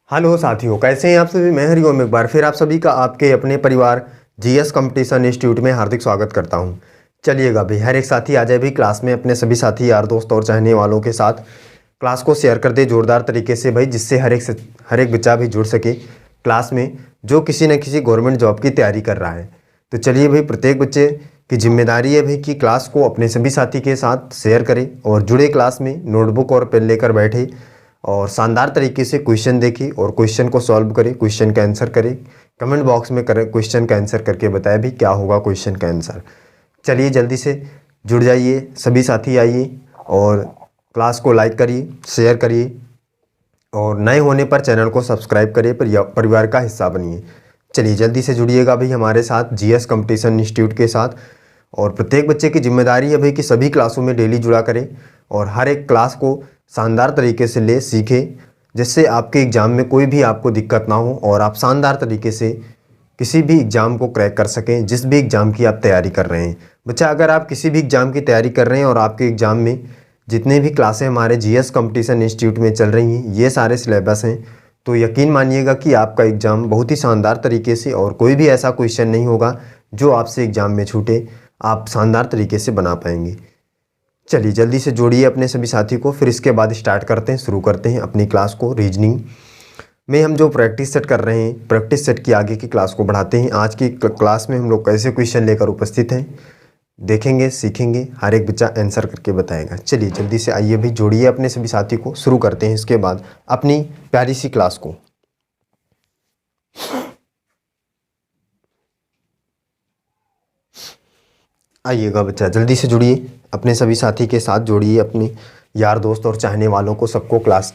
Hello साथियों, कैसे हैं आप सभी। मैं हरिओम एक बार फिर आप सभी का आपके अपने परिवार जीएस कंपटीशन इंस्टीट्यूट में हार्दिक स्वागत करता हूं। चलिएगा भाई, हर एक साथी आ जाए भी क्लास में, अपने सभी साथी यार दोस्त और चाहने वालों के साथ क्लास को शेयर कर दे जोरदार तरीके से भाई, जिससे हर एक बच्चा भी जुड़ सके क्लास में, जो किसी न किसी गवर्नमेंट जॉब की तैयारी कर रहा है। तो चलिए भाई, प्रत्येक बच्चे की जिम्मेदारी है भाई कि क्लास को अपने सभी साथी के साथ शेयर करें और जुड़े क्लास में, नोटबुक और पेन लेकर बैठे और शानदार तरीके से क्वेश्चन देखें और क्वेश्चन को सॉल्व करें, क्वेश्चन का आंसर करें। कमेंट बॉक्स में करें, क्वेश्चन का आंसर करके बताएं भी क्या होगा क्वेश्चन का आंसर। चलिए जल्दी से जुड़ जाइए, सभी साथी आइए और क्लास को लाइक करिए, शेयर करिए और नए होने पर चैनल को सब्सक्राइब करिए, परिवार का हिस्सा बनिए। चलिए जल्दी से जुड़िएगा भाई हमारे साथ जीएस कंपटीशन इंस्टीट्यूट के साथ। और प्रत्येक बच्चे की जिम्मेदारी है भाई कि सभी क्लासों में डेली जुड़ा करें और हर एक क्लास को शानदार तरीके से ले सीखें, जिससे आपके एग्ज़ाम में कोई भी आपको दिक्कत ना हो और आप शानदार तरीके से किसी भी एग्ज़ाम को क्रैक कर सकें, जिस भी एग्ज़ाम की आप तैयारी कर रहे हैं। बच्चा, अगर आप किसी भी एग्ज़ाम की तैयारी कर रहे हैं और आपके एग्ज़ाम में जितने भी क्लासें हमारे जीएस कंपटीशन इंस्टीट्यूट में चल रही हैं, ये सारे सिलेबस हैं, तो यकीन मानिएगा कि आपका एग्ज़ाम बहुत ही शानदार तरीके से, और कोई भी ऐसा क्वेश्चन नहीं होगा जो आपसे एग्ज़ाम में छूटे, आप शानदार तरीके से बना पाएंगे। चलिए जल्दी से जोड़िए अपने सभी साथी को, फिर इसके बाद स्टार्ट करते हैं, शुरू करते हैं अपनी क्लास को। रीजनिंग में हम जो प्रैक्टिस सेट कर रहे हैं, प्रैक्टिस सेट की आगे की क्लास को बढ़ाते हैं। आज की क्लास में हम लोग कैसे क्वेश्चन लेकर उपस्थित हैं देखेंगे, सीखेंगे, हर एक बच्चा आंसर करके बताएगा। चलिए जल्दी से आइए भी, जोड़िए अपने सभी साथी को, शुरू करते हैं इसके बाद अपनी प्यारी सी क्लास को। आइएगा बच्चा, जल्दी से जुड़िए अपने सभी साथी के साथ, जोड़िए अपने यार दोस्त और चाहने वालों को, सबको क्लास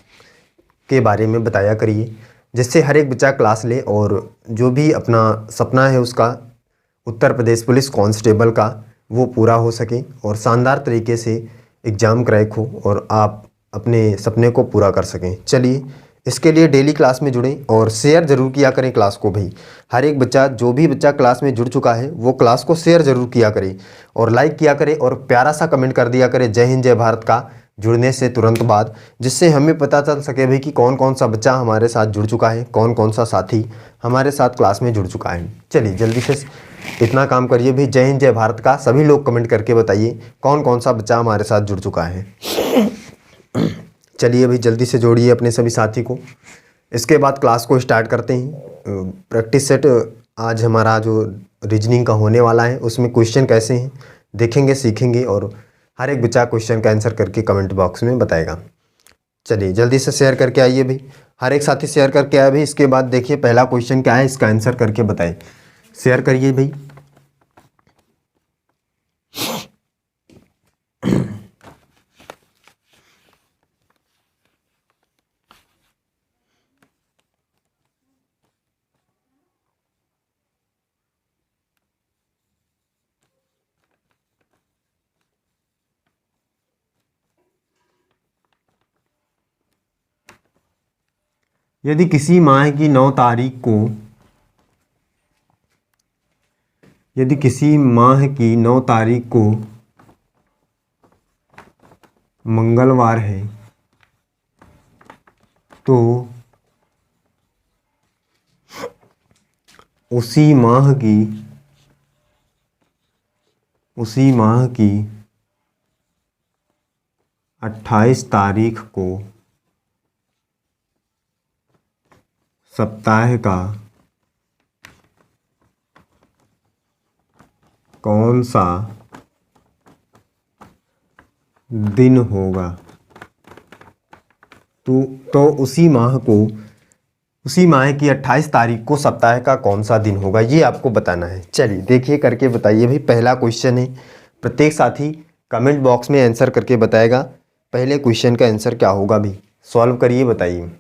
के बारे में बताया करिए, जिससे हर एक बच्चा क्लास ले और जो भी अपना सपना है उसका, उत्तर प्रदेश पुलिस कांस्टेबल का, वो पूरा हो सके और शानदार तरीके से एग्ज़ाम क्रैक हो और आप अपने सपने को पूरा कर सकें। चलिए, इसके लिए डेली क्लास में जुड़ें और शेयर ज़रूर किया करें क्लास को भाई। हर एक बच्चा, जो भी बच्चा क्लास में जुड़ चुका है, वो क्लास को शेयर ज़रूर किया करे और लाइक किया करे और प्यारा सा कमेंट कर दिया करे जय हिंद जय भारत का जुड़ने से तुरंत बाद, जिससे हमें पता चल सके भाई कि कौन कौन सा बच्चा हमारे साथ जुड़ चुका है, कौन कौन सा साथी हमारे साथ क्लास में जुड़ चुका है। चलिए जल्दी से इतना काम करिए भी, जय हिंद जय भारत का सभी लोग कमेंट करके बताइए कौन कौन सा बच्चा हमारे साथ जुड़ चुका है। चलिए भाई, जल्दी से जोड़िए अपने सभी साथी को, इसके बाद क्लास को स्टार्ट करते हैं। प्रैक्टिस सेट आज हमारा जो रीजनिंग का होने वाला है, उसमें क्वेश्चन कैसे हैं देखेंगे, सीखेंगे और हर एक बच्चा क्वेश्चन का आंसर करके कमेंट बॉक्स में बताएगा। चलिए जल्दी से शेयर करके आइए भाई, हर एक साथी शेयर करके आए भाई। इसके बाद देखिए पहला क्वेश्चन क्या है, इसका आंसर करके बताएं। शेयर करिए भाई। यदि किसी माह की 9 तारीख को, यदि किसी माह की 9 तारीख को मंगलवार है, तो उसी माह की 28 तारीख को सप्ताह का कौन सा दिन होगा। तो उसी माह की 28 तारीख को सप्ताह का कौन सा दिन होगा, ये आपको बताना है। चलिए देखिए, करके बताइए भाई। पहला क्वेश्चन है, प्रत्येक साथी कमेंट बॉक्स में आंसर करके बताएगा पहले क्वेश्चन का आंसर क्या होगा भी। सॉल्व करिए, बताइए।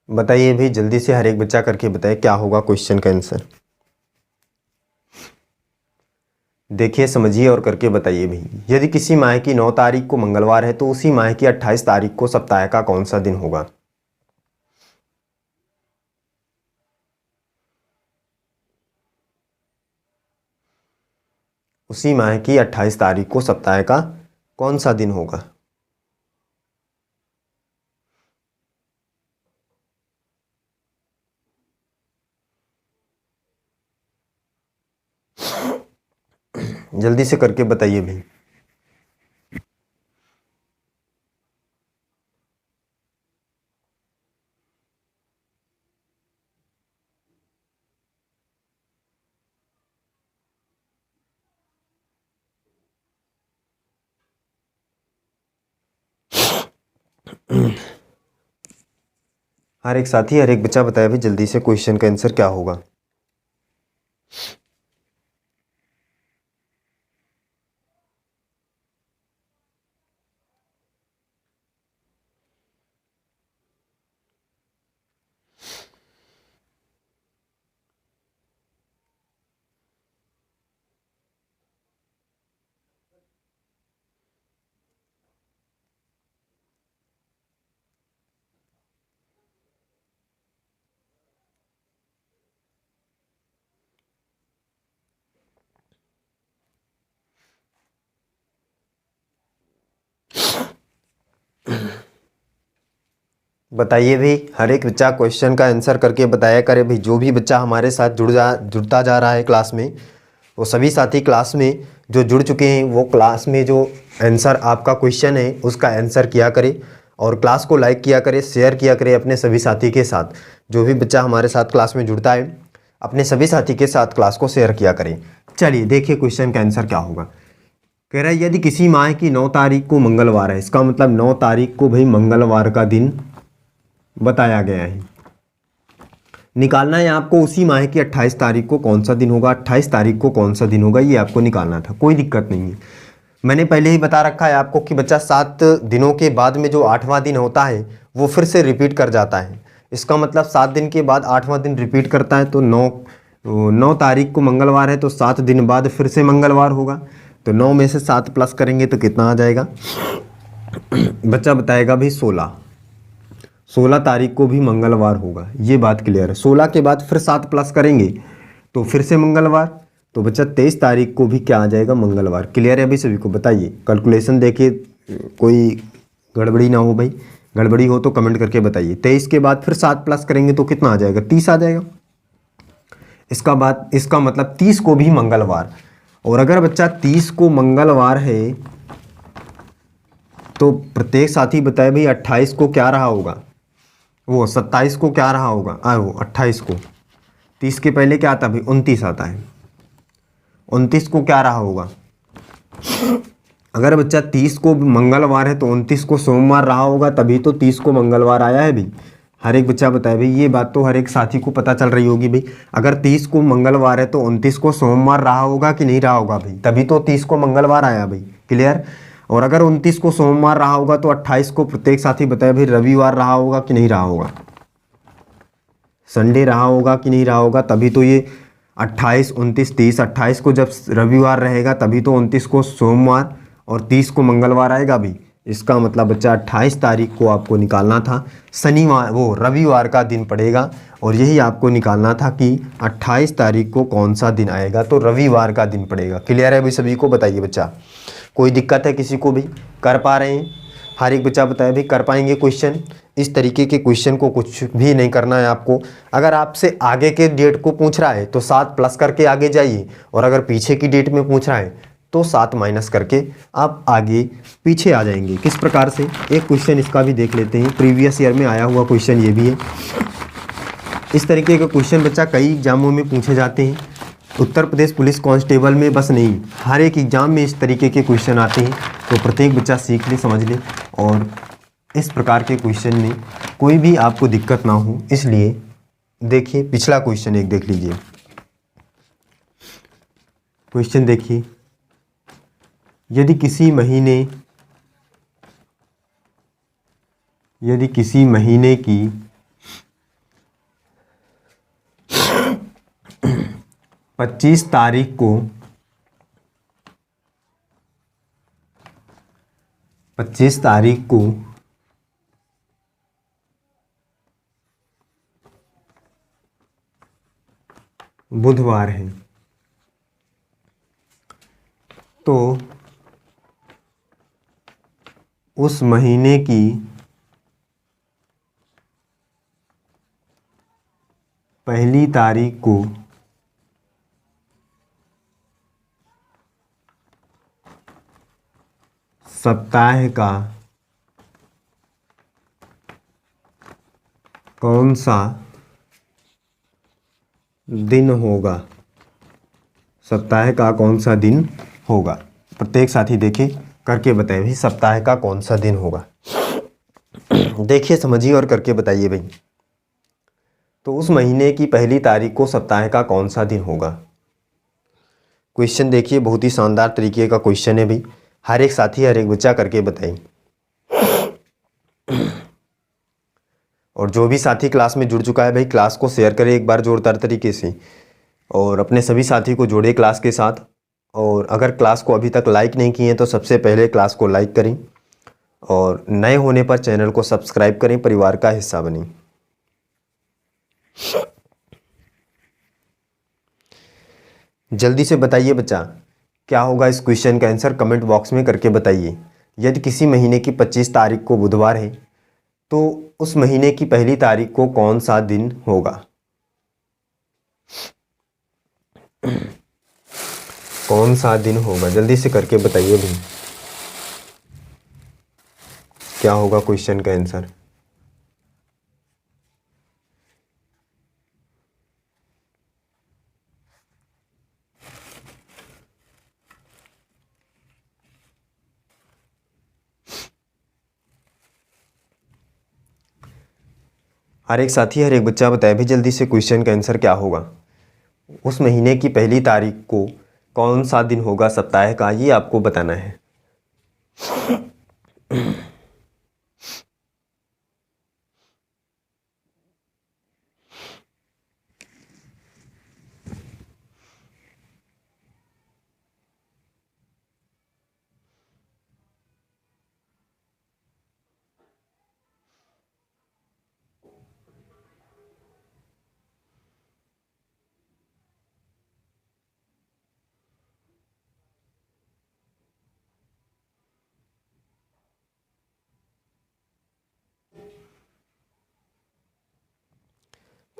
बताइए भाई, जल्दी से हर एक बच्चा करके बताए क्या होगा क्वेश्चन का आंसर। देखिए, समझिए और करके बताइए भाई। यदि किसी माह की 9 तारीख को मंगलवार है, तो उसी माह की 28 तारीख को सप्ताह का कौन सा दिन होगा। उसी माह की 28 तारीख को सप्ताह का कौन सा दिन होगा? जल्दी से करके बताइए भाई। हर एक साथी, हर एक बच्चा बताया भाई जल्दी से क्वेश्चन का आंसर क्या होगा। बताइए भाई, हर एक बच्चा क्वेश्चन का आंसर करके बताया करे भाई। जो भी बच्चा हमारे साथ जुड़ता जा रहा है क्लास में, वो सभी साथी क्लास में जो जुड़ चुके हैं वो क्लास में जो आंसर आपका क्वेश्चन है उसका आंसर किया करे और क्लास को लाइक किया करे, शेयर किया करे अपने सभी साथी के साथ। जो भी बच्चा हमारे साथ क्लास में जुड़ता है अपने सभी साथी के साथ क्लास को शेयर किया करें। चलिए देखिए क्वेश्चन का आंसर क्या होगा। कह रहा है यदि किसी माह की 9 तारीख को मंगलवार है, इसका मतलब 9 तारीख को भाई मंगलवार का दिन बताया गया है। निकालना है आपको उसी माह की 28 तारीख को कौन सा दिन होगा, 28 तारीख को कौन सा दिन होगा, ये आपको निकालना था। कोई दिक्कत नहीं है, मैंने पहले ही बता रखा है आपको कि बच्चा 7 दिनों के बाद में जो 8वां दिन होता है वो फिर से रिपीट कर जाता है। इसका मतलब 7 दिन के बाद 8वां दिन रिपीट करता है। तो 9 तारीख को मंगलवार है तो 7 दिन बाद फिर से मंगलवार होगा। तो 9 में से 7 प्लस करेंगे तो कितना आ जाएगा? बच्चा बताएगा भाई 16 तारीख को भी मंगलवार होगा। ये बात क्लियर है। 16 के बाद फिर 7 प्लस करेंगे तो फिर से मंगलवार। तो बच्चा 23 तारीख को भी क्या आ जाएगा? मंगलवार। क्लियर है अभी सभी को? बताइए कैलकुलेशन देखिए, कोई गड़बड़ी ना हो भाई। गड़बड़ी हो तो कमेंट करके बताइए। 23 के बाद फिर 7 प्लस करेंगे तो कितना आ जाएगा? 30 आ जाएगा। इसका मतलब 30 को भी मंगलवार। और अगर बच्चा 30 को मंगलवार है तो प्रत्येक साथी बताए भाई 28 को क्या रहा होगा? वो 27 को क्या रहा होगा? वो 28 को, 30 के पहले क्या आता है भाई? 29 आता है। 29 को क्या रहा होगा? अगर बच्चा 30 को मंगलवार है तो 29 को सोमवार रहा होगा, तभी तो 30 को मंगलवार आया है भाई। हर एक बच्चा बताए भाई, ये बात तो हर एक साथी को पता चल रही होगी भाई। अगर 30 को मंगलवार है तो 29 को सोमवार रहा होगा कि नहीं रहा होगा भाई? तभी तो 30 को मंगलवार आया भाई। क्लियर? और अगर 29 को सोमवार रहा होगा तो 28 को प्रत्येक साथी बताए भाई रविवार रहा होगा कि नहीं रहा होगा? संडे रहा होगा कि नहीं रहा होगा? तभी तो ये 28, 29, 30, 28 को जब रविवार रहेगा तभी तो 29 को सोमवार और 30 को मंगलवार आएगा भी। इसका मतलब बच्चा 28 तारीख को आपको निकालना था शनिवार, वो रविवार का दिन पड़ेगा। और यही आपको निकालना था कि 28 तारीख को कौन सा दिन आएगा, तो रविवार का दिन पड़ेगा। क्लियर है अभी सभी को? बताइए बच्चा, कोई दिक्कत है किसी को भी? कर पा रहे हैं? हर एक बच्चा बताए भी कर पाएंगे क्वेश्चन। इस तरीके के क्वेश्चन को कुछ भी नहीं करना है आपको। अगर आपसे आगे के डेट को पूछ रहा है तो 7 प्लस करके आगे जाइए, और अगर पीछे की डेट में पूछ रहा है तो 7 माइनस करके आप आगे पीछे आ जाएंगे। किस प्रकार से? एक क्वेश्चन इसका भी देख लेते हैं, प्रीवियस ईयर में आया हुआ क्वेश्चन ये भी है। इस तरीके के क्वेश्चन बच्चा कई एग्जामों में पूछे जाते हैं। उत्तर प्रदेश पुलिस कांस्टेबल में बस नहीं, हर एक एग्जाम में इस तरीके के क्वेश्चन आते हैं। तो प्रत्येक बच्चा सीख ले, समझ ले, और इस प्रकार के क्वेश्चन में कोई भी आपको दिक्कत ना हो। इसलिए देखिए पिछला क्वेश्चन एक देख लीजिए। क्वेश्चन देखिए, यदि किसी महीने की 25 तारीख को 25 तारीख को बुधवार है, तो उस महीने की पहली तारीख को सप्ताह का कौन सा दिन होगा? सप्ताह का कौन सा दिन होगा? प्रत्येक साथी देखिए करके बताइए भाई, सप्ताह का कौन सा दिन होगा। देखिए समझिए और करके बताइए भाई। तो उस महीने की पहली तारीख को सप्ताह का कौन सा दिन होगा? क्वेश्चन देखिए, बहुत ही शानदार तरीके का क्वेश्चन है भाई। हर एक साथी हर एक बच्चा करके बताइए। और जो भी साथी क्लास में जुड़ चुका है भाई, क्लास को शेयर करें एक बार जोरदार तरीके से, और अपने सभी साथी को जोड़े क्लास के साथ। और अगर क्लास को अभी तक लाइक नहीं किए हैं तो सबसे पहले क्लास को लाइक करें, और नए होने पर चैनल को सब्सक्राइब करें, परिवार का हिस्सा बनें। जल्दी से बताइए बच्चा, क्या होगा इस क्वेश्चन का आंसर? कमेंट बॉक्स में करके बताइए। यदि किसी महीने की 25 तारीख को बुधवार है तो उस महीने की पहली तारीख को कौन सा दिन होगा? कौन सा दिन होगा? जल्दी से करके बताइए भाई, क्या होगा क्वेश्चन का आंसर? हर एक साथी हर एक बच्चा बताए भी जल्दी से क्वेश्चन का आंसर क्या होगा। उस महीने की पहली तारीख को कौन सा दिन होगा सप्ताह का, ये आपको बताना है।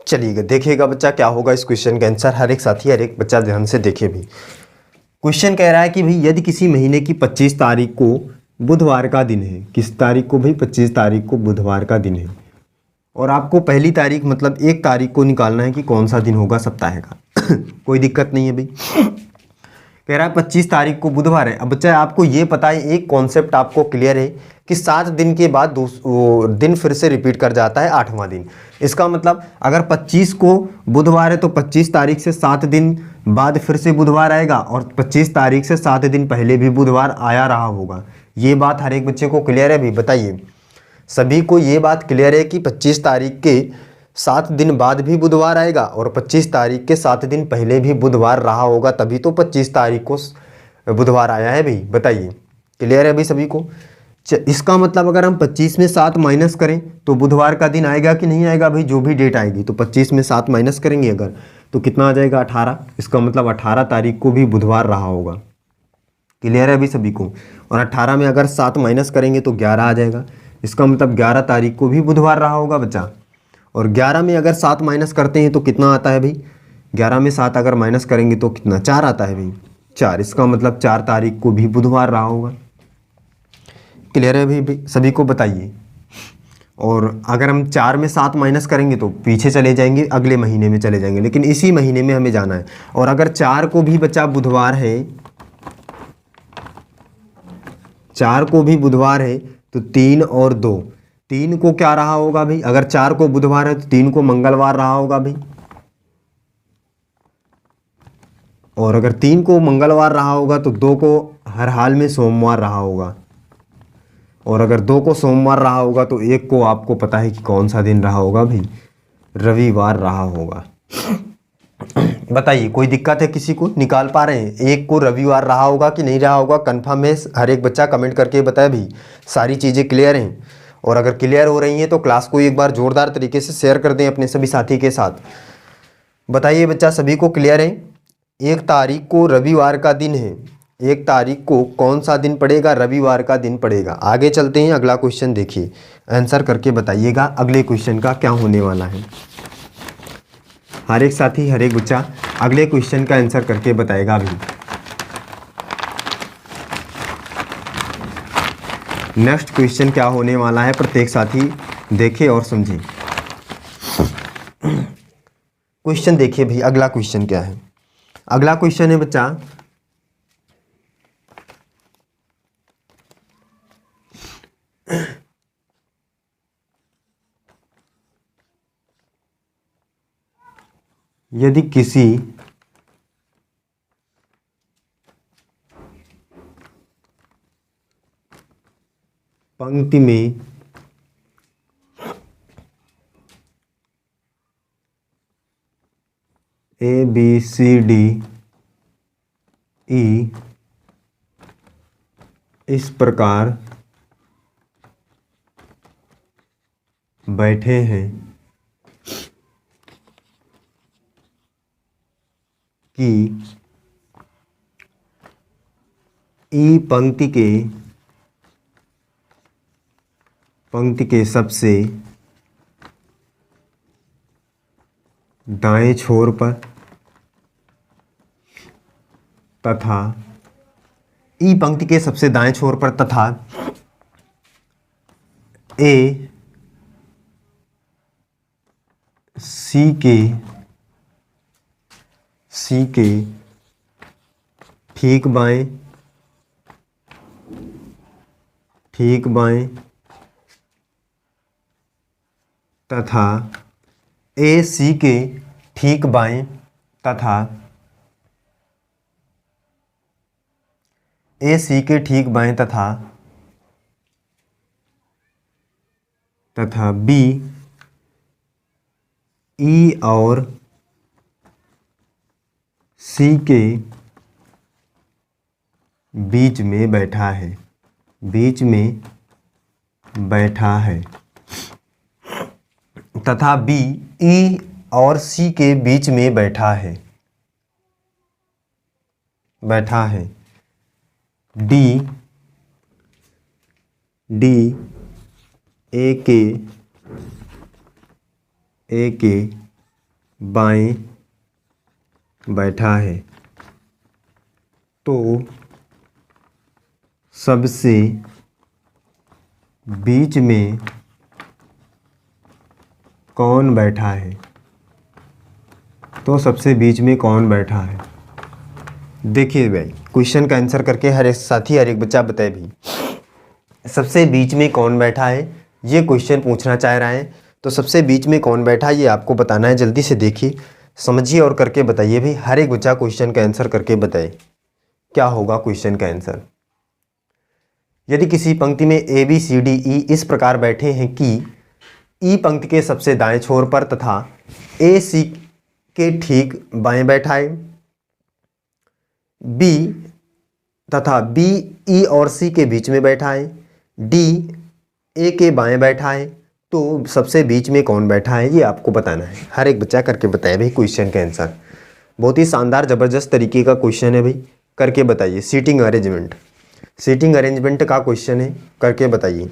चलिएगा देखिएगा बच्चा क्या होगा इस क्वेश्चन का आंसर। हर एक साथी हर एक बच्चा ध्यान से देखे भी। क्वेश्चन कह रहा है कि भाई यदि किसी महीने की 25 तारीख को बुधवार का दिन है, किस तारीख को भाई? 25 तारीख को बुधवार का दिन है, और आपको पहली तारीख मतलब 1 तारीख को निकालना है कि कौन सा दिन होगा सप्ताह का। कोई दिक्कत नहीं है भाई। कह रहा है 25 तारीख को बुधवार है। अब बच्चा आपको ये पता है, एक कॉन्सेप्ट आपको क्लियर है कि 7 दिन के बाद वो दिन फिर से रिपीट कर जाता है 8वां दिन। इसका मतलब अगर 25 को बुधवार है तो 25 तारीख से 7 दिन बाद फिर से बुधवार आएगा, और 25 तारीख से 7 दिन पहले भी बुधवार आया रहा होगा। ये बात हर एक बच्चे को क्लियर है भी? बताइए सभी को ये बात क्लियर है कि 25 तारीख के 7 दिन बाद भी बुधवार आएगा, और 25 तारीख के 7 दिन पहले भी बुधवार रहा होगा, तभी तो 25 तारीख को बुधवार आया है भाई। बताइए क्लियर है भाई सभी को? इसका मतलब अगर हम 25 में 7 माइनस करें तो बुधवार का दिन आएगा कि नहीं आएगा भाई? जो भी डेट आएगी तो 25 में 7 माइनस करेंगे अगर, तो कितना आ जाएगा? 18। इसका मतलब 18 तारीख को भी बुधवार रहा होगा। क्लियर है अभी सभी को? और 18 में अगर 7 माइनस करेंगे तो 11 आ जाएगा। इसका मतलब 11 तारीख को भी बुधवार रहा होगा बच्चा। और 11 में अगर 7 माइनस करते हैं तो कितना आता है भाई? 11 में 7 अगर माइनस करेंगे तो कितना? 4 आता है भाई, 4। इसका मतलब 4 तारीख को भी बुधवार रहा होगा। क्लियर है भाई सभी को? बताइए। और अगर हम 4 में 7 माइनस करेंगे तो पीछे चले जाएंगे, अगले महीने में चले जाएंगे, लेकिन इसी महीने में हमें जाना है। और अगर 4 को भी बच्चा बुधवार है, 4 को भी बुधवार है तो 3 और 2, 3 को क्या रहा होगा भाई? अगर 4 को बुधवार है तो 3 को मंगलवार रहा होगा भाई। और अगर 3 को मंगलवार रहा होगा तो 2 को हर हाल में सोमवार रहा होगा। और अगर 2 को सोमवार रहा होगा तो 1 को आपको पता है कि कौन सा दिन रहा होगा भाई? रविवार रहा होगा। बताइए कोई दिक्कत है किसी को? निकाल पा रहे हैं? 1 को रविवार रहा होगा कि नहीं रहा होगा? कन्फर्म है? हर एक बच्चा कमेंट करके बताए भी सारी चीज़ें क्लियर हैं। और अगर क्लियर हो रही हैं तो क्लास को एक बार जोरदार तरीके से शेयर कर दें अपने सभी साथी के साथ। बताइए बच्चा सभी को क्लियर है? 1 तारीख को रविवार का दिन है, 1 तारीख को कौन सा दिन पड़ेगा? रविवार का दिन पड़ेगा। आगे चलते हैं, अगला क्वेश्चन देखिए, आंसर करके बताइएगा अगले क्वेश्चन का क्या होने वाला है। हर एक साथी, हर एक बच्चा अगले क्वेश्चन का आंसर करके बताएगा अभी। नेक्स्ट क्वेश्चन क्या होने वाला है, प्रत्येक साथी देखे और समझे। क्वेश्चन देखिए भाई, अगला क्वेश्चन क्या है? अगला क्वेश्चन है बच्चा, यदि किसी पंक्ति में ABCDE इस प्रकार बैठे हैं कि ई पंक्ति के सबसे दाएं छोर पर तथा ई पंक्ति के सबसे दाएं छोर पर तथा ए सी के ठीक बाएं तथा ए सी के ठीक बाएं तथा ए सी के ठीक बाएं तथा बी ई और सी के बीच में बैठा है तथा बी ई और सी के बीच में बैठा है डी ए के बाएं बैठा है, तो सबसे बीच में कौन बैठा है? देखिए भाई, क्वेश्चन का आंसर करके हर एक साथी, हर एक बच्चा बताए भी सबसे बीच में कौन बैठा है, ये क्वेश्चन पूछना चाह रहा है। तो सबसे बीच में कौन बैठा है ये आपको बताना है। जल्दी से देखिए, समझिए और करके बताइए भाई। हर एक बच्चा क्वेश्चन का आंसर करके बताए क्या होगा क्वेश्चन का आंसर। यदि किसी पंक्ति में ABCDE इस प्रकार बैठे हैं कि ई पंक्ति के सबसे दाएं छोर पर तथा AC के ठीक बाएं बैठा है, B तथा B E और C के बीच में बैठा है, D A के बाएं बैठा है, तो सबसे बीच में कौन बैठा है ये आपको बताना है। हर एक बच्चा करके बताए भाई क्वेश्चन का आंसर। बहुत ही शानदार ज़बरदस्त तरीके का क्वेश्चन है भाई, करके बताइए। सीटिंग अरेंजमेंट का क्वेश्चन है, करके बताइए।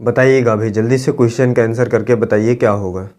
बताइएगा भाई, जल्दी से क्वेश्चन का आंसर करके बताइए क्या होगा।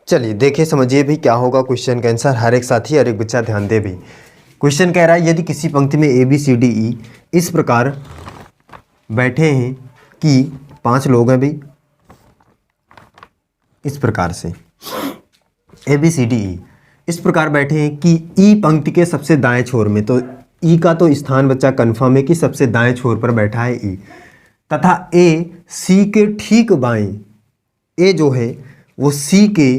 चलिए देखिए, समझिए भी क्या होगा क्वेश्चन का आंसर। हर एक साथी, हर एक बच्चा ध्यान दे भी। क्वेश्चन कह रहा है यदि किसी पंक्ति में A B C D E इस प्रकार बैठे हैं कि 5 लोग हैं भाई, इस प्रकार से A B C D E इस प्रकार बैठे हैं कि ई पंक्ति के सबसे दाएं छोर में, तो ई का तो स्थान बच्चा कन्फर्म है कि सबसे दाएं छोर पर बैठा है ई, तथा ए सी के ठीक बाएं, ए जो है वो सी के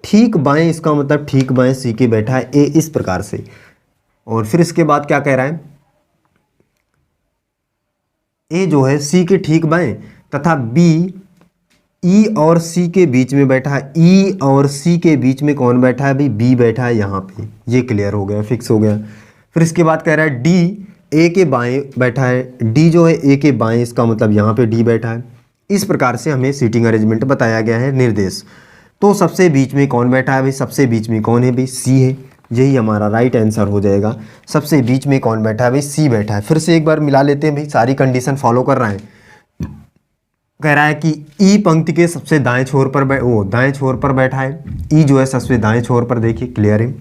ठीक बाएं, इसका मतलब ठीक बाएं सी के बैठा है ए इस प्रकार से। और फिर इसके बाद क्या कह रहा है, ए जो है सी के ठीक बाएं तथा बी ई और सी के बीच में बैठा है। ई और सी के बीच में कौन बैठा है भाई, बी बैठा है यहाँ पे। ये क्लियर हो गया, फिक्स हो गया। फिर इसके बाद कह रहा है डी ए के बाएं बैठा है। डी जो है ए के बाएं, इसका मतलब यहाँ पे डी बैठा है। इस प्रकार से हमें सीटिंग अरेंजमेंट बताया गया है, निर्देश। तो सबसे बीच में कौन बैठा है भाई, सबसे बीच में कौन है भाई, सी है। यही हमारा राइट आंसर हो जाएगा। सबसे बीच में कौन बैठा है भाई, सी बैठा है। फिर से एक बार मिला लेते हैं भाई, सारी कंडीशन फॉलो कर रहे हैं। कह रहा है कि ई पंक्ति के सबसे दाएं छोर पर दाएं छोर पर बैठा है। ई जो है सबसे दाएं छोर पर, देखिए क्लियर है।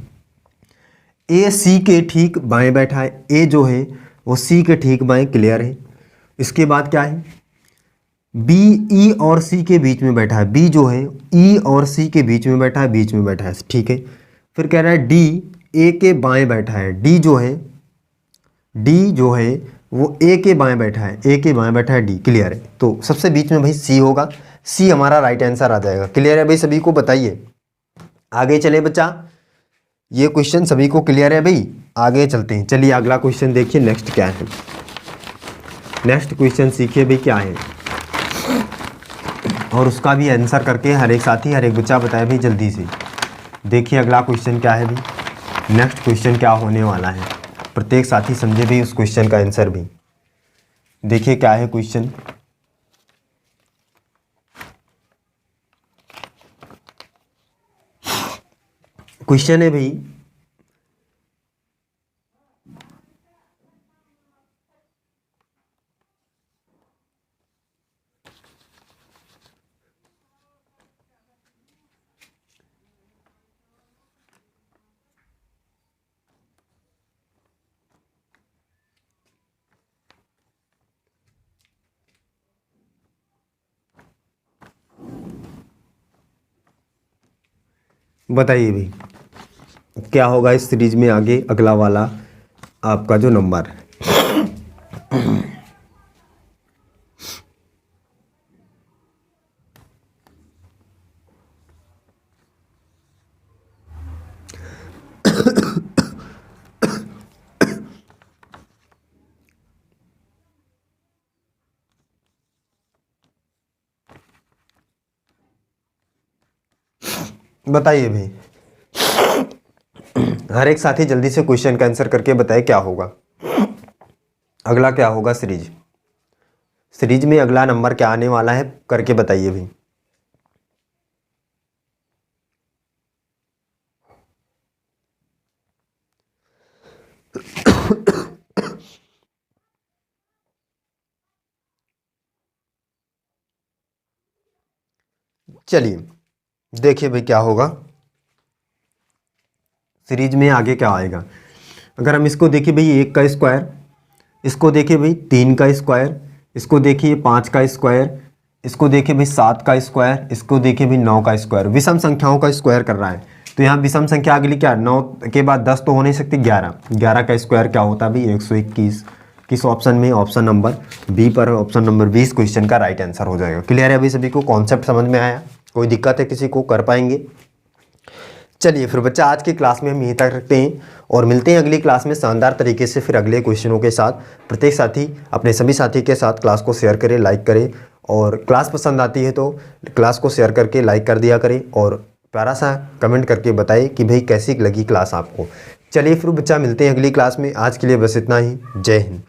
ए सी के ठीक बाएं बैठा है। ए जो है वो सी के ठीक बाएं, क्लियर है। इसके बाद क्या है, बी ई और सी के बीच में बैठा है। बी जो है ई और सी के बीच में बैठा है, बीच में बैठा है, ठीक है। फिर कह रहा है डी ए के बाएं बैठा है। डी जो है वो ए के बाएं बैठा है। ए के बाएं बैठा है, डी क्लियर है। तो सबसे बीच में भाई सी होगा। सी हमारा राइट आंसर आ जाएगा। क्लियर है भाई सभी को, बताइए। आगे चले बच्चा, ये क्वेश्चन सभी को क्लियर है भाई। आगे चलते हैं, चलिए अगला क्वेश्चन देखिए नेक्स्ट क्या है। नेक्स्ट क्वेश्चन सीखिए भाई क्या है, और उसका भी आंसर करके हर एक साथी, हर एक बच्चा बताए भाई जल्दी से। देखिए अगला क्वेश्चन क्या है भाई, नेक्स्ट क्वेश्चन क्या होने वाला है। प्रत्येक साथी समझे भी उस क्वेश्चन का आंसर भी। देखिए क्या है क्वेश्चन। क्वेश्चन है भाई, बताइए भाई क्या होगा इस सीरीज में आगे अगला वाला आपका जो नंबर है। बताइए भाई, हर एक साथी जल्दी से क्वेश्चन का आंसर करके बताए क्या होगा, अगला क्या होगा सीरीज में अगला नंबर क्या आने वाला है, करके बताइए भाई। चलिए देखिए भाई क्या होगा सीरीज में आगे क्या आएगा। अगर हम इसको देखिए भाई 1 का स्क्वायर, इसको देखिए भाई 3 का स्क्वायर, इसको देखिए 5 का स्क्वायर, इसको देखिए भाई 7 का स्क्वायर, इसको देखिए भाई 9 का स्क्वायर। विषम संख्याओं का स्क्वायर कर रहा है। तो यहाँ विषम संख्या अगली क्या, 9 के बाद 10 तो हो नहीं सकती, 11 का स्क्वायर क्या होता है भाई 121, किस ऑप्शन में? ऑप्शन नंबर बी पर, ऑप्शन नंबर 20 क्वेश्चन का राइट आंसर हो जाएगा। क्लियर है अभी सभी को? कॉन्सेप्ट समझ में आया? कोई दिक्कत है किसी को? कर पाएंगे? चलिए फिर बच्चा आज की क्लास में हम यहीं तक रखते हैं और मिलते हैं अगली क्लास में शानदार तरीके से फिर अगले क्वेश्चनों के साथ। प्रत्येक साथी अपने सभी साथी के साथ क्लास को शेयर करें, लाइक करें, और क्लास पसंद आती है तो क्लास को शेयर करके लाइक कर दिया करें और प्यारा सा कमेंट करके बताइए कि भाई कैसी लगी क्लास आपको। चलिए फिर बच्चा मिलते हैं अगली क्लास में। आज के लिए बस इतना ही। जय हिंद।